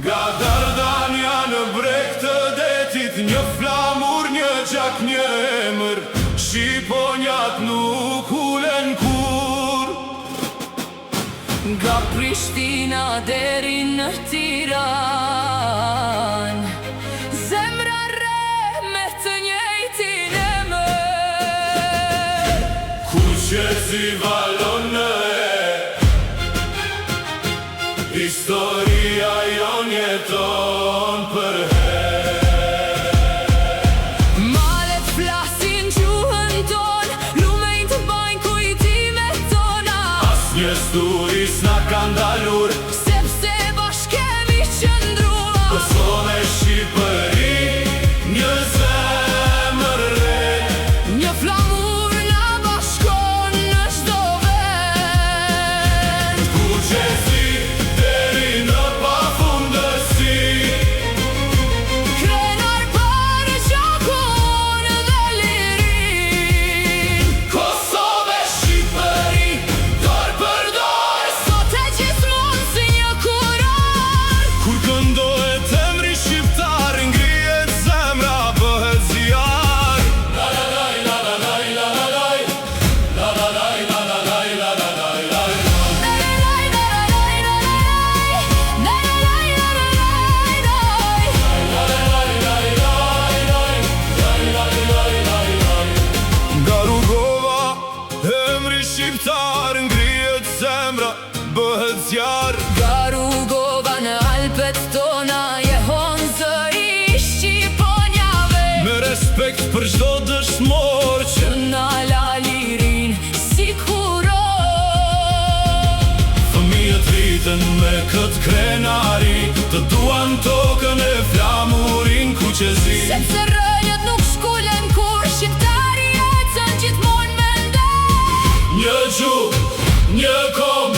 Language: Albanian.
Ga dardan janë brek të detit, një flamur, një gjak, një emër, shqiponjat nuk hulen kur. Nga Prishtina deri në Tiran, zemra re me të njëjtin emër. Ku qezi valon në historia jon jeton për Malet flasin gjuhën ton, lumejnë të bajnë kujtimet tona. As një sturi s'na ka ndalur, Sepse bashkë kemi qëndruar. Kosovë e Shqipëri, një zemër re. Një flamur na bashkon në çdo vend. Ku qezi deri në pafundësi, Krenar për gjakun dhe lirin. Kosovë e Shqipëri, dorë për dorë. Sot e gjithmonë si një kurar. Kur këndohet emri shqiptar, ngrihet zemra, bëhet zjarr. La la laj, la la laj, la la laj, la la laj, la la laj, la la laj, la la laj. Nga Rugova, emri shqiptar, ngrihet zemra, bëhet zjarr. Nga Rugova në Alpet tona jehon zëri Shqiponjave. Me respekt për çdo dëshmor që Na la lirin si kuror. fëmijët rriten me këtë krenari, të duan tokën e flamurin ku qezi. Sepse rënjët nuk shkullen kur shqiptari jetën gjithmonë me ndër. Një gjuhë, një kom,